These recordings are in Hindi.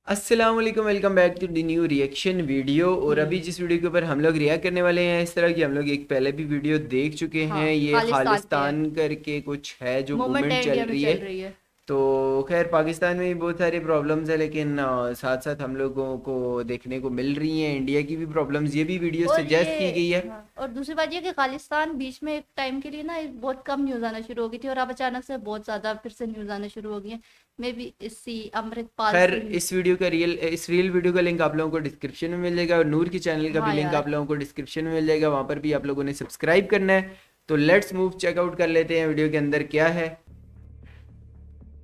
अस्सलाम वालेकुम, welcome back to the new reaction video. और अभी जिस वीडियो के ऊपर हम लोग रिएक्ट करने वाले हैं, इस तरह की हम लोग एक पहले भी वीडियो देख चुके हैं। हाँ, ये खालिस्तान करके कुछ है जो मोमेंट मूवमेंट है, चल इंडिया में रही चल है। रही है। तो खैर पाकिस्तान में भी बहुत सारी प्रॉब्लम्स है, लेकिन साथ साथ हम लोगों को देखने को मिल रही हैं इंडिया की भी प्रॉब्लम्स। ये भी वीडियो और सजेस्ट की गई है। हाँ, और दूसरी बात ये कि खालिस्तान बीच में एक टाइम के लिए ना बहुत कम न्यूज आना शुरू हो गई थी और अब अचानक से बहुत ज्यादा फिर से न्यूज आना शुरू हो गई है। मे बी इसी अमृतपाल खैर सिंह। इस रियल वीडियो का लिंक आप लोगों को डिस्क्रिप्शन में मिल जाएगा, और नूर की चैनल का भी हाँ लिंक यार, आप लोगों को डिस्क्रिप्शन में मिल जाएगा। वहां पर भी आप लोगों ने सब्सक्राइब करना है। तो लेट्स मूव, चेकआउट कर लेते हैं वीडियो के अंदर क्या है।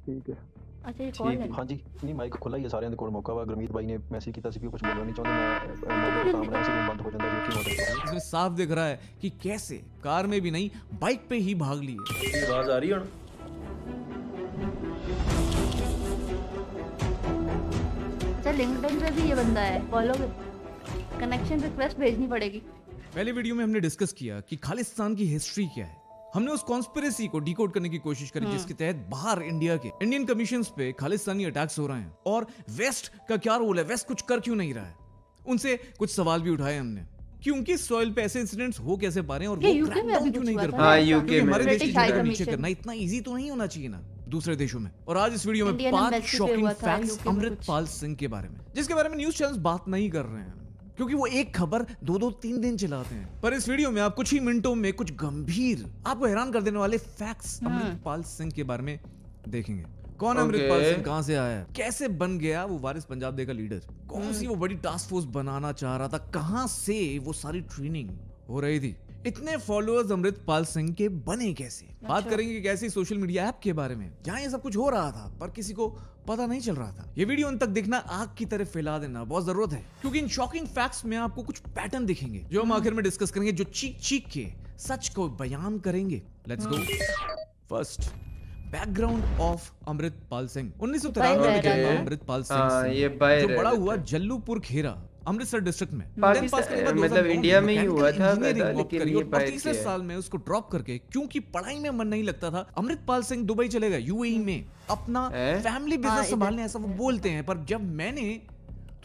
ठीक है। अच्छा ये कौन है? हाँ जी, नहीं माइक खुला ही है, साਰਿਆਂ ਦੇ ਕੋਲ ਮੌਕਾ ਵਾ। ਗੁਰਮੀਤ ਬਾਈ ਨੇ ਮੈਸੇਜ ਕੀਤਾ ਸੀ ਕਿ ਕੁਝ ਬੋਲਣਾ ਨਹੀਂ ਚਾਹੁੰਦੇ, ਮੈਂ ਮੋਢੇ ਤੋਂ ਸਾਹਮਣੇ ਸੀ, ਬੰਦ हो जाता है कि मोटर इसमें साफ दिख रहा है कि कैसे कार में भी नहीं बाइक पे ही भाग लिए। आवाज आ रही है अच्छा लिंक्डइन पे भी ये बंदा है, फॉलो कनेक्शन रिक्वेस्ट भेजनी पड़ेगी। पहले वीडियो में हमने डिस्कस किया कि खालिस्तान की हिस्ट्री क्या है। हमने उस कॉन्स्पिरेसी को डिकोड करने की कोशिश करी जिसके तहत बाहर इंडिया के इंडियन कमीशंस पे खालिस्तानी अटैक्स हो रहे हैं, और वेस्ट का क्या रोल है, वेस्ट कुछ कर क्यों नहीं रहा है। उनसे कुछ सवाल भी उठाए हमने कि उनकी सॉइल पे ऐसे इंसिडेंट्स हो कैसे पा रहे हैं, और वो यूके में क्रैकडाउन अभी क्यों कुछ नहीं हुआ कर था पा हाँ, रहे, यूके क्योंकि में हमारे देश की ब्रिटिश जगह हाई नीचे कमीशन। करना इतना इजी तो नहीं होना चाहिए ना दूसरे देशों में। और आज इस वीडियो में इंडियन 5 एम्बेसी पे शॉकिंग हुआ था, फैक्ट्स यूके में अमृतपाल सिंह के बारे में, जिसके बारे में न्यूज चैनल्स बात नहीं कर रहे हैं क्योंकि वो एक खबर 2-2 3 दिन चलाते हैं। पर इस वीडियो में आप कुछ ही मिनटों में कुछ गंभीर, आपको हैरान कर देने वाले फैक्ट्स अमृतपाल सिंह के बारे में देखेंगे। कौन है अमृतपाल सिंह, कहां से आया है, कैसे बन गया वो वारिस पंजाब डे का लीडर, कौन सी वो बड़ी टास्क फोर्स बनाना चाह रहा था, कहां से वो सारी ट्रेनिंग हो रही थी, इतने फॉलोअर्स अमृतपाल सिंह के बने कैसे। बात करेंगे कैसे सोशल मीडिया ऐप के बारे में जहां ये सब कुछ हो रहा था पर किसी को पता नहीं चल रहा था। ये वीडियो उन तक देखना, आग की तरह फैला देना बहुत जरूरत है, क्योंकि इन शॉकिंग फैक्ट्स में आपको कुछ पैटर्न दिखेंगे जो हम आखिर में डिस्कस करेंगे, जो चीख चीख के सच को बयान करेंगे। Let's go. First, background of Amritpal Singh. 1993 में जन्मा अमृतपाल सिंह ये जो बड़ा हुआ जल्लूपुर खेरा अमृतसर डिस्ट्रिक्ट में। पाकिस्तान मतलब इंडिया में ही हुआ था पैदा, लेकिन ये बाहर तीसरे किया है। साल में उसको ड्रॉप करके, क्योंकि पढ़ाई में मन नहीं लगता था, अमृतपाल सिंह दुबई चले गए, यूएई में अपना फैमिली बिजनेस संभालने, ऐसा वो बोलते हैं। पर जब मैंने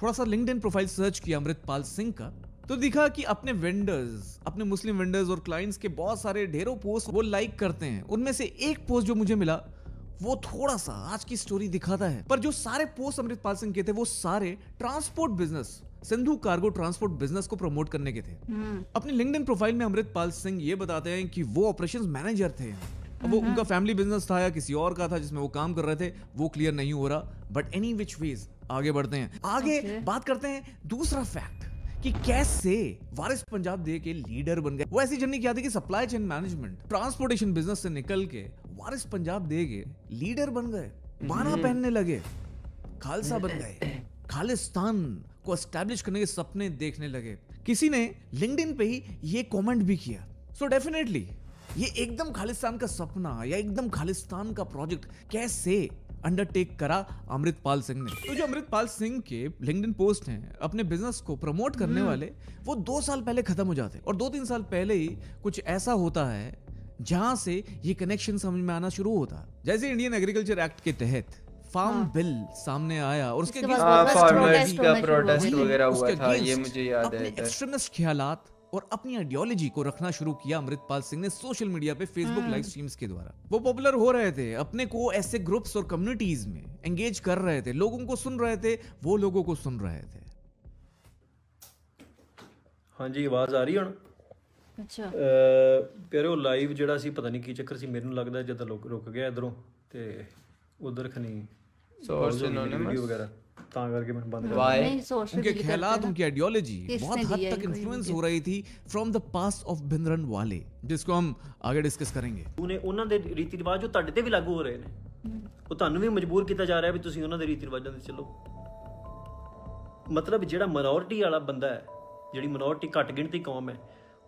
थोड़ा सा लिंक्डइन प्रोफाइल सर्च किया अमृतपाल सिंह का, तो दिखा कि अपने वेंडर्स, अपने मुस्लिम वेंडर्स और क्लाइंट्स के बहुत सारे ढेरों पोस्ट वो लाइक करते हैं। उनमें से एक पोस्ट जो मुझे मिला वो थोड़ा सा आज की स्टोरी दिखाता है। पर जो सारे पोस्ट अमृतपाल सिंह के थे वो सारे transport business, Sindhu cargo transport business को प्रमोट करने के थे। अपनी लिंक्डइन प्रोफाइल में अमृतपाल सिंह ये बताते हैं कि वो ऑपरेशंस मैनेजर थे। अब वो उनका फैमिली बिजनेस था या किसी और का था जिसमें वो काम कर रहे थे, वो क्लियर नहीं हो रहा। बट एनी विच वेज आगे बढ़ते हैं, आगे बात करते हैं दूसरा फैक्ट कि कैसे वारिस पंजाब डे के लीडर बन गए। वो ऐसी जर्नी क्या थी कि supply chain management, transportation business से निकल के वारिस पंजाब डे के लीडर बन गए, बाना पहनने लगे, खालसा बन गए, खालिस्तान को एस्टैब्लिश करने के सपने देखने लगे। किसी ने लिंक्डइन पे ही ये कमेंट भी किया। सो डेफिनेटली ये एकदम खालिस्तान का सपना या एकदम खालिस्तान का प्रोजेक्ट कैसे अंडरटेक करा अमृतपाल सिंह ने। तो जो अमृतपाल सिंह के लिंक्डइन पोस्ट हैं अपने बिजनेस को प्रमोट करने वाले, वो 2 साल पहले खत्म हो जाते, और 2-3 साल पहले ही कुछ ऐसा होता है जहां से ये कनेक्शन समझ में आना शुरू होता। जैसे इंडियन एग्रीकल्चर एक्ट के तहत फार्म बिल सामने आया और उसके फार्मर्स का प्रोटेस्ट वगैरह हुआ था, ये मुझे याद है। एक्सट्रीमिस्ट ख्यालात और अपनी आइडियोलॉजी को रखना शुरू किया अमृतपाल सिंह ने सोशल मीडिया पे, फेसबुक लाइव स्ट्रीम्स के द्वारा। वो पॉपुलर हो रहे थे, अपने को ऐसे ग्रुप्स और कम्युनिटीज में एंगेज कर रहे थे, लोगों को सुन रहे थे, वो लोगों को सुन रहे थे। हाँ जी, आवाज आ रही है। अच्छा ਪਿਆਰਿਓ ਲਾਈਵ ਜਿਹੜਾ ਸੀ ਪਤਾ ਨਹੀਂ ਕੀ ਚੱਕਰ ਸੀ, ਮੈਨੂੰ ਲੱਗਦਾ ਜਦੋਂ ਰੁਕ ਗਿਆ ਇਧਰੋਂ ਤੇ ਉਧਰ ਖਣੀ सोर्स ਵੀਡੀਓ वगैरह, ਤਾਂ ਕਰਕੇ ਮੈਨੂੰ ਬੰਦ Why? नहीं, सोर्स उनके ख्यालात, उनकी आइडियोलॉजी किसने बहुत हद दिया तक इनको इन्फ्लुएंस हो रही थी फ्रॉम द पास्ट ऑफ भिंद्रन वाले, जिसको हम आगे डिस्कस करेंगे। ਉਹਨੇ ਉਹਨਾਂ ਦੇ ਰੀਤੀ ਰਿਵਾਜ ਜੋ ਤੁਹਾਡੇ ਤੇ ਵੀ ਲਾਗੂ ਹੋ ਰਹੇ ਨੇ, ਉਹ ਤੁਹਾਨੂੰ ਵੀ ਮਜਬੂਰ ਕੀਤਾ ਜਾ ਰਿਹਾ ਵੀ ਤੁਸੀਂ ਉਹਨਾਂ ਦੇ ਰੀਤੀ ਰਿਵਾਜਾਂ ਤੇ ਚੱਲੋ। ਮਤਲਬ ਜਿਹੜਾ ਮਾਈਨੋਰਿਟੀ ਵਾਲਾ ਬੰਦਾ ਹੈ, ਜਿਹੜੀ ਮਾਈਨੋਰਿਟੀ ਘੱਟ ਗਿਣਤੀ ਕੌਮ ਹੈ,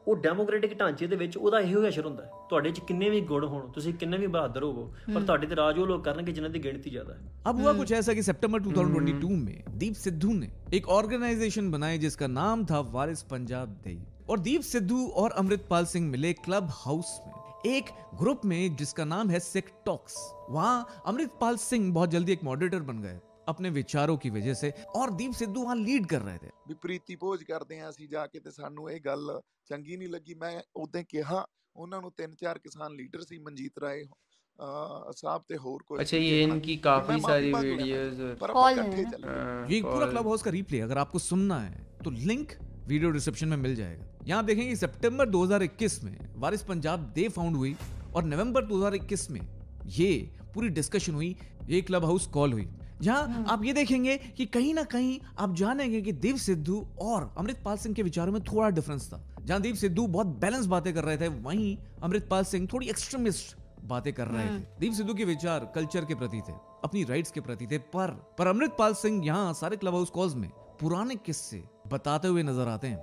ਉਹ ਡੈਮੋਕ੍ਰੈਟਿਕ ਢਾਂਚੇ ਦੇ ਵਿੱਚ ਉਹਦਾ ਇਹੋ ਅਸਰ ਹੁੰਦਾ ਹੈ। ਤੁਹਾਡੇ 'ਚ ਕਿੰਨੇ ਵੀ ਗੁਣ ਹੋਣ, ਤੁਸੀਂ ਕਿੰਨੇ ਵੀ ਬਹਾਦਰ ਹੋਵੋ, ਪਰ ਤੁਹਾਡੇ ਤੇ ਰਾਜ ਉਹ ਲੋਕ ਕਰਨਗੇ ਜਿਨ੍ਹਾਂ ਦੀ ਗਿਣਤੀ ਜ਼ਿਆਦਾ ਹੈ। अब हुआ कुछ ऐसा कि सितंबर 2022 में दीप सिद्धू ने एक ऑर्गेनाइजेशन बनाई जिसका नाम था वारिस पंजाब डे, और दीप सिद्धू और अमृतपाल सिंह मिले क्लब हाउस में एक ग्रुप में जिसका नाम है सिख टॉक्स। वहां अमृतपाल सिंह बहुत जल्दी एक मॉडरेटर बन गए, अपने विचारों की वजह से, और दीप सिद्धू वहां लीड कर रहे थे। ਵੀ ਪ੍ਰੀਤੀ ਭੋਜ ਕਰਦੇ ਆ ਅਸੀਂ ਜਾ ਕੇ ਤੇ ਸਾਨੂੰ ਇਹ ਗੱਲ ਚੰਗੀ ਨਹੀਂ ਲੱਗੀ। ਮੈਂ ਉਦੋਂ ਕਿਹਾ ਉਹਨਾਂ ਨੂੰ 3-4 ਕਿਸਾਨ ਲੀਡਰ ਸੀ ਮਨਜੀਤ ਰਾਏ साहब ते होर कोई अच्छा, ये इनकी काफी सारी वीडियोस पर कॉल इकट्ठे है ना? चले ये पूरा क्लब हाउस का रिप्ले अगर आपको सुनना है तो लिंक वीडियो डिस्क्रिप्शन में मिल जाएगा। यहाँ देखेंगे सितंबर 2021 में वारिस पंजाब डे फाउंड हुई और नवंबर 2021 में ये पूरी डिस्कशन हुई, ये क्लब हाउस कॉल हुई, जहां आप ये देखेंगे कि कहीं ना कहीं आप जानेंगे कि दीप सिद्धू और अमृतपाल सिंह के विचारों में थोड़ा डिफरेंस था। जहां दीप सिद्धू बहुत बैलेंस बातें कर रहे थे, वहीं अमृतपाल सिंह थोड़ी एक्सट्रीमिस्ट बातें कर रहे थे। दीप सिद्धू के विचार कल्चर के प्रति थे, अपनी राइट्स के प्रति थे, पर अमृतपाल सिंह यहाँ सारे क्लब हाउस कॉल्स में पुराने किस्से बताते हुए नजर आते हैं।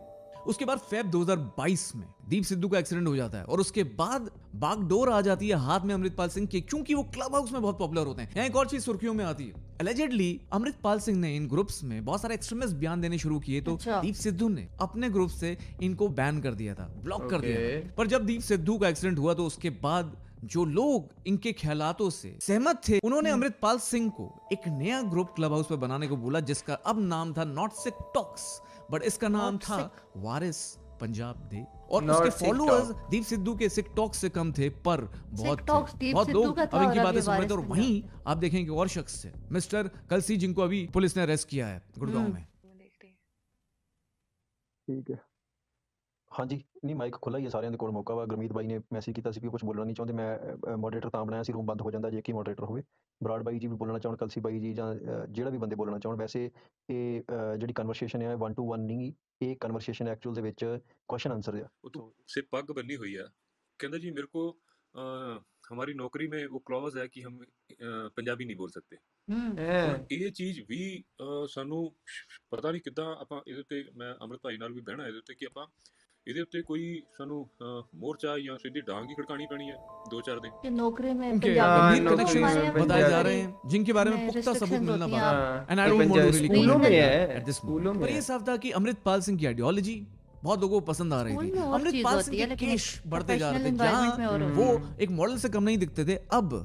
उसके बाद फेब 2022 में दीप सिद्धू का एक्सीडेंट हो जाता है और उसके बाद बागडोर आ जाती है हाथ में अमृतपाल सिंह के, क्योंकि वो क्लब हाउस में बहुत पॉपुलर होते हैं। यहाँ एक और चीज सुर्खियों में आती है, एलिजेडली अमृतपाल सिंह ने इन ग्रुप्स में बहुत सारे एक्सट्रीमिस्ट बयान देने शुरू किए, तो दीप सिद्धू ने अपने ग्रुप से इनको बैन कर दिया था, ब्लॉक कर दिया था। पर जब दीप सिद्धू का एक्सीडेंट हुआ तो उसके बाद जो लोग इनके ख्यालातों से सहमत थे, उन्होंने अमृतपाल सिंह को एक नया ग्रुप क्लब हाउस पे बनाने को बोला, जिसका अब नाम था नॉट सिक टॉक्स, बट इसका नाम था वारिस पंजाब डे। और उसके फॉलोअर्स दीप सिद्धू के सिक टॉक से कम थे, पर बहुत लोग अब इनकी बातें सुन रहे थे। और वहीं आप देखेंगे और शख्स थे, मिस्टर कलसी, जिनको अभी पुलिस ने अरेस्ट किया है गुड़गांव में। ठीक है, हाँ जी, नहीं ਮਾਈਕ ਖੁੱਲਾ ਹੀ ਹੈ, ਸਾਰਿਆਂ ਦੇ ਕੋਲ ਮੌਕਾ ਵਾ। ਗੁਰਮੀਤ ਬਾਈ ਨੇ ਮੈਸੇਜ ਕੀਤਾ ਸੀ ਕਿ ਕੁਝ ਬੋਲਣਾ ਨਹੀਂ ਚਾਹੁੰਦੇ, ਮੈਂ ਮੋਡਰੇਟਰ ਤਾਂ ਬਣਾਇਆ ਸੀ, ਰੂਮ ਬੰਦ ਹੋ ਜਾਂਦਾ ਜੇ ਕਿ ਮੋਡਰੇਟਰ ਹੋਵੇ। ਬਰਾੜ ਬਾਈ ਜੀ ਵੀ ਬੋਲਣਾ ਚਾਹਣ, ਕਲਸੀ ਬਾਈ ਜੀ, ਜਾਂ ਜਿਹੜਾ ਵੀ ਬੰਦੇ ਬੋਲਣਾ ਚਾਹਣ। ਵੈਸੇ ਇਹ ਜਿਹੜੀ ਕਨਵਰਸੇਸ਼ਨ ਹੈ 1 to 1 ਨਹੀਂ, ਇਹ ਕਨਵਰਸੇਸ਼ਨ ਐਕਚੁਅਲ ਦੇ ਵਿੱਚ ਕੁਐਸਚਨ ਆਨਸਰ ਆ। वो तो सिर्फ पग बनी हुई है, कहता जी मेरे को हमारी नौकरी में वो क्लॉज है कि हम पंजाबी नहीं बोल सकते। ਇਹ ਚੀਜ਼ ਵੀ ਸਾਨੂੰ ਪਤਾ ਨਹੀਂ ਕਿੱਦਾਂ ਆਪਾਂ ਇਹਦੇ ਉੱਤੇ, ਮੈਂ ਅੰਮ੍ਰਿਤ ਭਾਈ ਨਾਲ ਵੀ ਬਹਿਣਾ ਇਹਦੇ ਉੱਤੇ, ਕਿ ਆਪਾਂ ਇਹਦੇ ਉੱਤੇ ਕੋਈ ਸਾਨੂੰ ਮੋਰਚਾ ਜਾਂ ਸਿੱਧੀ ਡਾਂਗ ਹੀ ਖੜਕਾਣੀ ਪੈਣੀ ਹੈ 2-4 दिन कि नौकरी में उनके पंजाबी गंभीर कनेक्शंस बताए जा रहे हैं, जिनके बारे में पुख्ता सबूत मिलना पड़ा। And I don't want to really स्कूलों में है, एट दिस स्कूलों में पर ये साफ था कि अमृतपाल सिंह की आइडियोलॉजी बहुत लोगों को पसंद आ रही स्कूल थी। में और चीज अमृतपाल होती सिंह है, के लेकिन केश बढ़ते जा रहे थे, प्रोफेशनल एनवायरनमेंट में जहां और वो एक मॉडल से कम नहीं दिखते थे, अब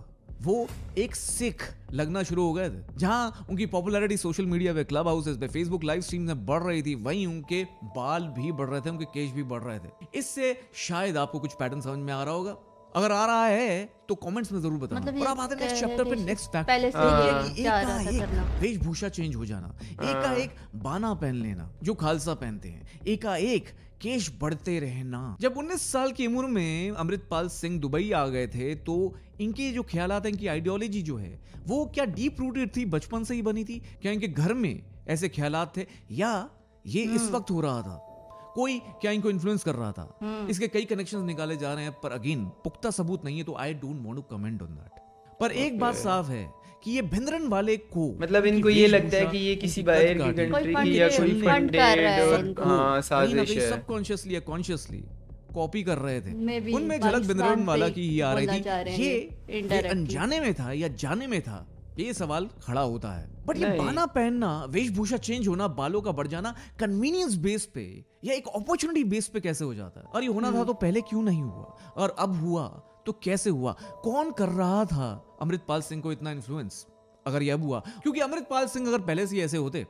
वो एक सिख लगना शुरू हो गए थे। जहां उनकी पॉपुलैरिटी सोशल मीडिया पे, क्लब हाउसेस पे, फेसबुक लाइव स्ट्रीम में बढ़ रही थी, वहीं उनके बाल भी बढ़ रहे थे, उनके केश भी बढ़ रहे थे। इससे शायद आपको कुछ पैटर्न समझ में आ रहा होगा, अगर आ रहा है तो कमेंट्स में जरूर बताना। मतलब और आप आते हैं नेक्स्ट चैप्टर पे, नेक्स्ट फैक्ट, पहले से कि जा रहा था करना। वेशभूषा चेंज हो जाना, एकाएक बाना पहन लेना जो खालसा पहनते हैं, एकाएक केश बढ़ते रहना। जब 19 साल की उम्र में अमृतपाल सिंह दुबई आ गए थे, तो इनके जो ख्यालात हैं, इनकी आइडियोलॉजी जो है, वो क्या डीप रूटेड थी, बचपन से ही बनी थी? क्या इनके घर में ऐसे ख्यालात थे, या ये इस वक्त हो रहा था? कोई क्या इनको इन्फ्लुएंस कर रहा था? इसके कई कनेक्शंस निकाले जा रहे हैं, पर अगेन पुख्ता सबूत नहीं है, तो I don't want to comment on that. पर एक बात साफ है कि ये भिंद्रन वाले को, मतलब इनको ये लगता है कि ये किसी बाहर की कंट्री की या कोई फंडेड और साजिश है, सबकॉन्शियसली या कॉन्शियसली कॉपी कर रहे थे। Maybe उनमें झलक भिंद्रन पाकिस्तान वाला पे की ही आ रही बोलना थी। चाह रहे हैं ये indirectly। अनजाने में था या जाने में था, ये सवाल खड़ा होता है। बट ये नहीं। बाना पहनना, वेशभूषा चेंज होना, बालों का बढ़ जाना कन्वीनियंस बेस पे या एक अपॉर्चुनिटी बेस पे कैसे हो जाता है? और ये होना था तो पहले क्यों नहीं हुआ, और अब हुआ तो कैसे हुआ? कौन कर रहा था अमृतपाल सिंह को इतना इन्फ्लुएंस, अगर यह हुआ? क्योंकि अमृतपाल सिंह अगर पहले से ऐसे होते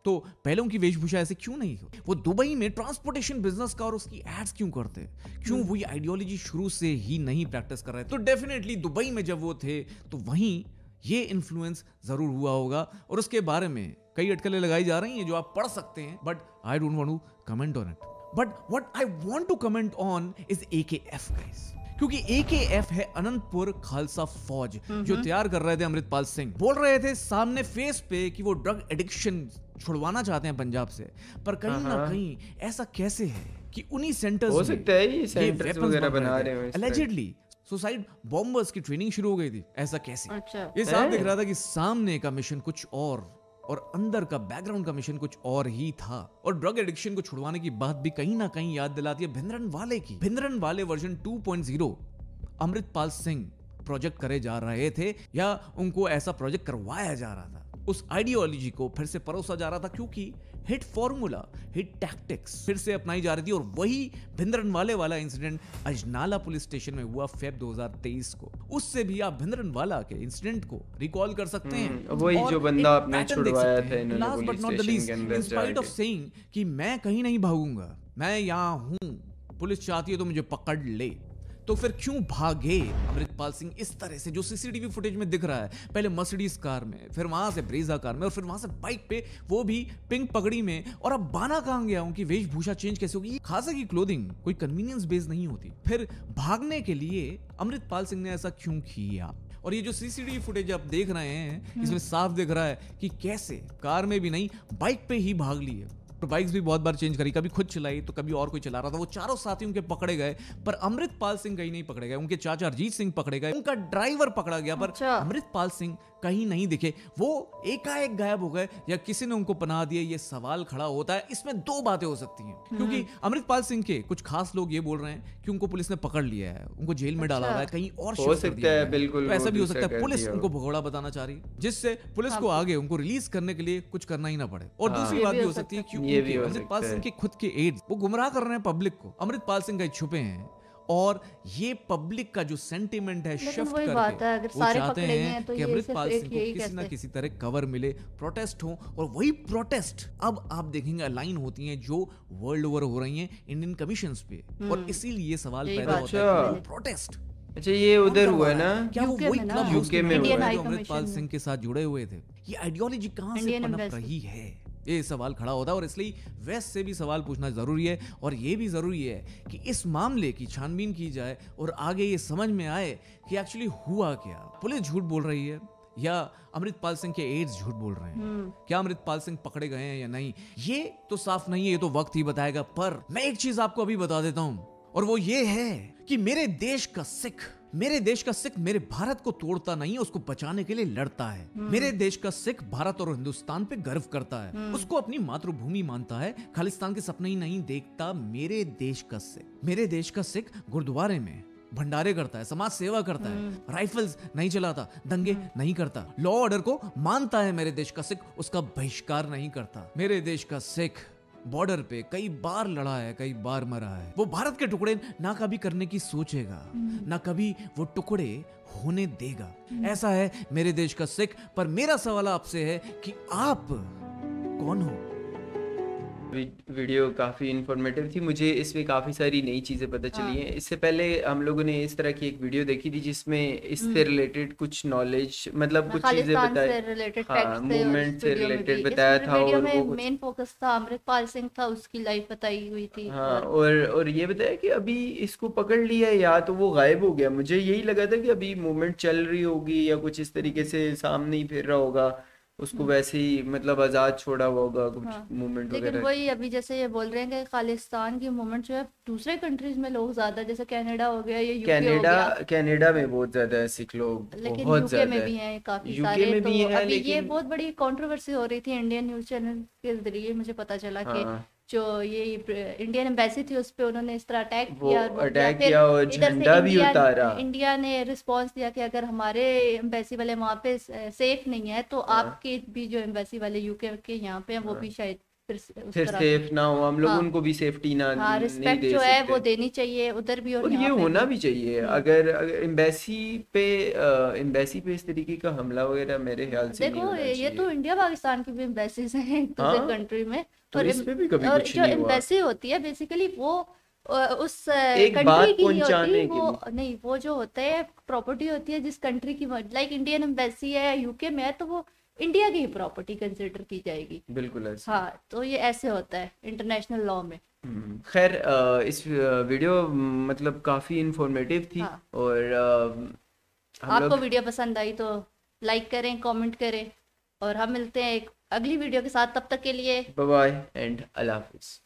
तो पहले उनकी वेशभूषा ऐसे क्यों नहीं हो? वो दुबई में ट्रांसपोर्टेशन बिजनेस का और उसकी एड्स क्यों करते? क्यों वो ये आइडियोलॉजी शुरू से ही नहीं प्रैक्टिस कर रहे? तो डेफिनेटली दुबई में जब वो थे तो वहीं ये इन्फ्लुएंस जरूर हुआ होगा, और उसके बारे में कई अटकलें लगाई जा रही हैं जो आप पढ़ सकते हैं, but I don't want to comment on it. But what I want to comment on is AKF guys, क्योंकि AKF है अनंतपुर खालसा फौज, जो तैयार कर रहे थे अमृतपाल सिंह। बोल रहे थे सामने फेस पे कि वो ड्रग एडिक्शन छुड़वाना चाहते हैं पंजाब से, पर कहीं ना कहीं ऐसा कैसे है कि उन्हीं सेंटर्स हो सकता है ये सेंटर्स वगैरह बना रहे हो। एलिजेडली सुसाइड बॉम्बर्स की ट्रेनिंग शुरू हो गई थी, ऐसा कैसे? अच्छा। ये साफ दिख रहा था कि सामने का मिशन कुछ और अंदर का बैकग्राउंड का मिशन कुछ और ही था। और ड्रग एडिक्शन को छुड़वाने की बात भी कहीं ना कहीं याद दिलाती है भिंद्रन वाले की। भिंद्रन वाले वर्जन 2.0 अमृतपाल सिंह प्रोजेक्ट करे जा रहे थे, या उनको ऐसा प्रोजेक्ट करवाया जा रहा था। उस आइडियोलॉजी को फिर से परोसा जा रहा था, क्योंकि हिट फॉर्मूला, हिट टैक्टिक्स फिर से अपनाई जा रही थी। और वही भिंद्रनवाले वाला इंसिडेंट अजनाला पुलिस स्टेशन में हुआ फेब 2023 को। उससे भी आप भिंद्रनवाला के इंसिडेंट को रिकॉल कर सकते हैं। वही जो बंदा आपने छुड़वाया था इन्होंने last but not the least, in spite of saying कि मैं कहीं नहीं भागूंगा, मैं यहां हूं, पुलिस चाहती है तो मुझे पकड़ ले, तो फिर क्यों भागे अमृतपाल सिंह इस तरह से, जो सीसीटीवी फुटेज में दिख रहा है? पहले मर्सिडीज कार में, फिर वहां से ब्रेजा कार में, और फिर वहां से बाइक पे, वो भी पिंक पगड़ी में। और अब बाना कहां गया? उनकी वेशभूषा चेंज कैसे होगी? खासा की क्लोथिंग कोई कन्वीनियंस बेस्ड नहीं होती। फिर भागने के लिए अमृतपाल सिंह ने ऐसा क्यों किया? और ये जो सीसीटीवी फुटेज आप देख रहे हैं, इसमें साफ दिख रहा है कि कैसे कार में भी नहीं, बाइक पे ही भाग ली है। तो बाइक्स भी बहुत बार चेंज करी, कभी खुद चलाई तो कभी और कोई चला रहा था। वो चारों साथी उनके पकड़े गए, पर अमृतपाल सिंह कहीं नहीं पकड़े गए। उनके चाचा अरजीत सिंह पकड़े गए, उनका ड्राइवर पकड़ा गया, पर अमृतपाल सिंह कहीं नहीं दिखे। वो एकाएक गायब हो गए या किसी ने उनको पनाह दिया, ये सवाल खड़ा होता है। इसमें दो बातें हो सकती हैं, क्योंकि अमृतपाल सिंह के कुछ खास लोग ये बोल रहे हैं कि उनको पुलिस ने पकड़ लिया है, उनको जेल में डाला हुआ है, कहीं और हो सकता है। बिल्कुल, ऐसा भी हो सकता है पुलिस उनको भगोड़ा बताना चाह रही है, जिससे पुलिस को आगे उनको रिलीज करने के लिए कुछ करना ही ना पड़े। और दूसरी बात भी हो सकती है क्योंकि अमृतपाल सिंह के खुद के एड्स वो गुमराह कर रहे हैं पब्लिक को। अमृतपाल सिंह कहीं छुपे हैं और ये पब्लिक का जो सेंटिमेंट है शिफ्ट करके वो चाहते हैं कि अमृतपाल सिंह को किसी ना किसी तरह कवर मिले, प्रोटेस्ट हो। और वही प्रोटेस्ट अब आप देखेंगे लाइन होती हैं जो वर्ल्ड ओवर हो रही हैं इंडियन कमीशंस पे, और इसीलिए ये सवाल पैदा होता है प्रोटेस्ट। अच्छा, ये उधर हुआ ना? क्या वो वही क्लब यूके में जो अमृतपाल सिंह के साथ जुड़े हुए थे? ये आइडियोलॉजी कहां से पनप रही है? ये सवाल खड़ा होता है, और इसलिए वेस्ट से भी सवाल पूछना जरूरी है। और ये भी जरूरी है कि इस मामले की छानबीन की जाए और आगे ये समझ में आए कि एक्चुअली हुआ क्या। पुलिस झूठ बोल रही है या अमृतपाल सिंह के एड्स झूठ बोल रहे हैं? क्या अमृतपाल सिंह पकड़े गए हैं या नहीं, ये तो साफ नहीं है, ये तो वक्त ही बताएगा। पर मैं एक चीज आपको अभी बता देता हूं, और वो ये है कि मेरे देश का सिख मेरे भारत को तोड़ता नहीं, उसको बचाने के लिए लड़ता है। मेरे देश का सिख भारत और हिंदुस्तान पे गर्व करता है, उसको अपनी मातृभूमि मानता है, खालिस्तान के सपने ही नहीं देखता। मेरे देश का सिख गुरुद्वारे में भंडारे करता है, समाज सेवा करता है, राइफल्स नहीं चलाता, दंगे नहीं करता, लॉ ऑर्डर को मानता है। मेरे देश का सिख उसका बहिष्कार नहीं करता। मेरे देश का सिख बॉर्डर पे कई बार लड़ा है, कई बार मरा है। वो भारत के टुकड़े ना कभी करने की सोचेगा, ना कभी वो टुकड़े होने देगा। ऐसा है मेरे देश का सिख। पर मेरा सवाल आपसे है कि आप कौन हो? वीडियो काफ़ी इन्फॉर्मेटिव थी, मुझे इसमें काफ़ी सारी नई चीज़ें पता चली हैं। इससे पहले हम लोगों ने इस तरह की एक वीडियो देखी थी जिसमें इससे रिलेटेड कुछ नॉलेज, मतलब कुछ चीज़ें बताई, मूवमेंट से रिलेटेड बताया था। और वो मेन फोकस था अमृतपाल सिंह था, उसकी लाइफ बताई हुई थी। हाँ, और ये बताया कि अभी इसको पकड़ लिया या तो वो गायब हो गया। मुझे यही लगा था कि अभी मूवमेंट चल रही होगी या कुछ इस तरीके से सामने ही फिर रहा होगा, उसको वैसे ही मतलब आजाद छोड़ा हुआ होगा कुछ मूवमेंट वगैरह। लेकिन वही अभी जैसे ये बोल रहे हैं कि खालिस्तान की मूवमेंट जो है दूसरे कंट्रीज में लोग ज्यादा, जैसे कनाडा हो गया, ये यूके हो गया। कनाडा में बहुत ज्यादा है सिख लोग, लेकिन बहुत यूके में भी हैं काफी सारे। तो अभी ये बहुत बड़ी कंट्रोवर्सी हो रही थी, इंडियन न्यूज चैनल के जरिए मुझे पता चला कि जो ये इंडियन एम्बेसी थी उस पे उन्होंने इस तरह अटैक किया और झंडा भी उतारा। इंडिया ने रिस्पांस दिया कि अगर हमारे एम्बेसी वाले वहाँ पे सेफ नहीं है तो आपके भी जो एम्बेसी वाले यूके के यहाँ पे हैं वो भी शायद फिर सेफ ना हो, हम लोग उनको भी सेफ्टी ना रिस्पेक्ट जो है वो देनी चाहिए उधर भी और ये होना भी चाहिए। अगर एम्बेसी पे इस तरीके का हमला वगैरह मेरे ख्याल से देखो ये तो इंडिया पाकिस्तान की भी एम्बेसीज हैं दूसरे कंट्री में, और जो एम्बेसी होती है बेसिकली वो उस कंट्री की होती वो नहीं, वो जो होता है प्रॉपर्टी होती है जिस कंट्री की, लाइक इंडियन एम्बेसी है यूके में है तो वो इंडिया की ही प्रॉपर्टी कंसिडर की जाएगी। बिल्कुल ऐसे। हाँ, तो ये ऐसे होता है इंटरनेशनल लॉ में। खैर इस वीडियो मतलब काफी इंफॉर्मेटिव थी। और आपको वीडियो पसंद आई तो लाइक करें, कमेंट करें, और हम मिलते हैं एक अगली वीडियो के साथ। तब तक के लिए बाय बाय एंड अल्लाह हाफिज।